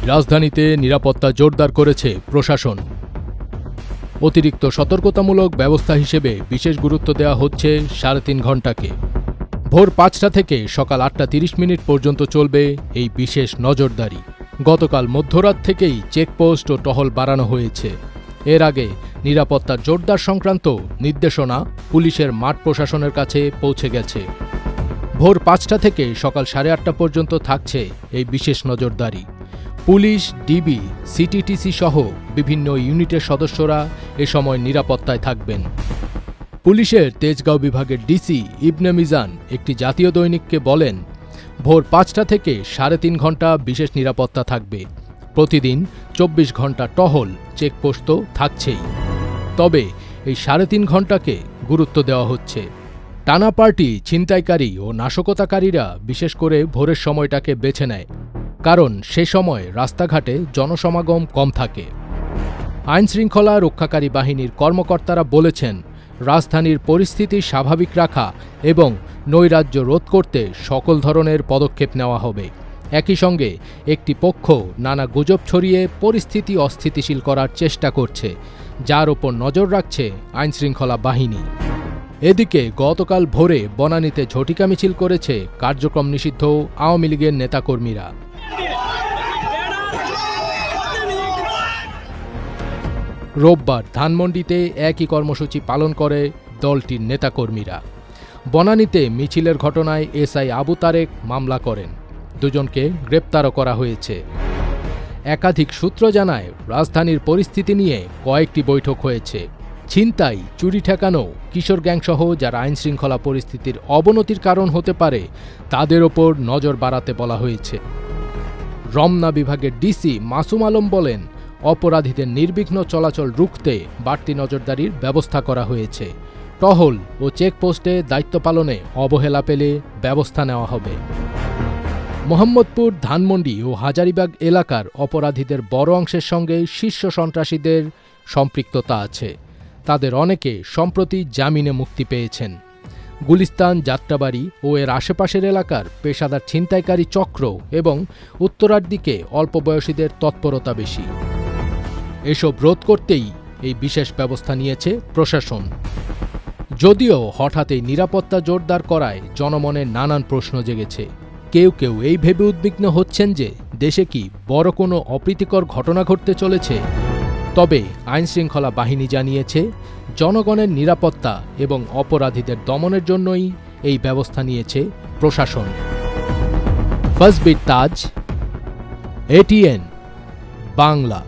রাজধানীতে নিরাপত্তা জোরদার করেছে প্রশাসন। অতিরিক্ত সতর্কতামূলক ব্যবস্থা হিসেবে বিশেষ গুরুত্ব দেওয়া হচ্ছে ৩.৫ ঘণ্টাকে। ভোর ৫টা থেকে সকাল ৮টা ৩০ পর্যন্ত চলবে এই বিশেষ নজরদারি। গতকাল মধ্যরাত থেকেই চেকপোস্ট ও টহল বাড়ানো হয়েছে। এর আগে নিরাপত্তা জোরদার সংক্রান্ত নির্দেশনা পুলিশের মাঠ প্রশাসনের কাছে পৌঁছে গেছে। ভোর ৫টা থেকে সকাল ৮:৩০ পর্যন্ত থাকছে এই বিশেষ নজরদারি। পুলিশ, ডিবি, সিটিটিসি সহ বিভিন্ন ইউনিটের সদস্যরা এ সময় নিরাপত্তায় থাকবেন। পুলিশের তেজগাঁও বিভাগের ডিসি ইবনে মিজান একটি জাতীয় দৈনিককে বলেন, ভোর ৫টা থেকে ৩.৫ ঘণ্টা বিশেষ নিরাপত্তা থাকবে। প্রতিদিন ২৪ ঘণ্টা টহল, চেকপোস্ট তো থাকছেই। তবে এই ৩.৫ ঘণ্টাকে গুরুত্ব দেওয়া হচ্ছে। টানা পার্টি, ছিনতাইকারী ও নাশকতাকারীরা বিশেষ করে ভোরের সময়টাকে বেছে নেয়, কারণ সে সময় রাস্তাঘাটে জনসমাগম কম থাকে। আইনশৃঙ্খলা রক্ষাকারী বাহিনীর কর্মকর্তারা বলেছেন, রাজধানীর পরিস্থিতি স্বাভাবিক রাখা এবং নৈরাজ্য রোধ করতে সকল ধরনের পদক্ষেপ নেওয়া হবে। একই সঙ্গে একটি পক্ষ নানা গুজব ছড়িয়ে পরিস্থিতি অস্থিতিশীল করার চেষ্টা করছে, যার ওপর নজর রাখছে আইনশৃঙ্খলা বাহিনী। এদিকে গতকাল ভোরে বনানীতে ঝটিকা মিছিল করেছে কার্যক্রম নিষিদ্ধ আওয়ামী লীগের নেতাকর্মীরা। রোববার ধানমন্ডিতে একই কর্মসূচি পালন করে দলটির নেতাকর্মীরা। বনানীতে মিছিলের ঘটনায় এসআই আবু তারেক মামলা করেন। দুজনকে গ্রেপ্তারও করা হয়েছে। একাধিক সূত্র জানায়, রাজধানীর পরিস্থিতি নিয়ে কয়েকটি বৈঠক হয়েছে। ছিনতাই, চুরি ঠেকানো, কিশোর গ্যাংসহ যারা আইনশৃঙ্খলা পরিস্থিতির অবনতির কারণ হতে পারে তাদের ওপর নজর বাড়াতে বলা হয়েছে। রমনা বিভাগের ডিসি মাসুম আলম বলেন, অপরাধীদের নির্বিঘ্ন চলাচল রুখতে বাড়তি নজরদারির ব্যবস্থা করা হয়েছে। টহল ও চেকপোস্টে দায়িত্ব পালনে অবহেলা পেলে ব্যবস্থা নেওয়া হবে। মোহাম্মদপুর, ধানমন্ডি ও হাজারীবাগ এলাকার অপরাধীদের বড় অংশের সঙ্গে শীর্ষ সন্ত্রাসীদের সম্পৃক্ততা আছে। তাদের অনেকে সম্প্রতি জামিনে মুক্তি পেয়েছেন। গুলিস্তান, যাত্রাবাড়ি ও এর আশেপাশের এলাকার পেশাদার ছিনতাইকারী চক্র এবং উত্তরার দিকে অল্প বয়সীদের তৎপরতা বেশি। এসব রোধ করতেই এই বিশেষ ব্যবস্থা নিয়েছে প্রশাসন। যদিও হঠাৎ এই নিরাপত্তা জোরদার করায় জনমনে নানান প্রশ্ন জেগেছে। কেউ কেউ এই ভেবে উদ্বিগ্ন হচ্ছেন যে দেশে কি বড় কোনো অপ্রীতিকর ঘটনা ঘটতে চলেছে। তবে আইনশৃঙ্খলা বাহিনী জানিয়েছে, জনগণের নিরাপত্তা এবং অপরাধীদের দমনের জন্যই এই ব্যবস্থা নিয়েছে প্রশাসন। ফজবির তাজ, এটিএন বাংলা।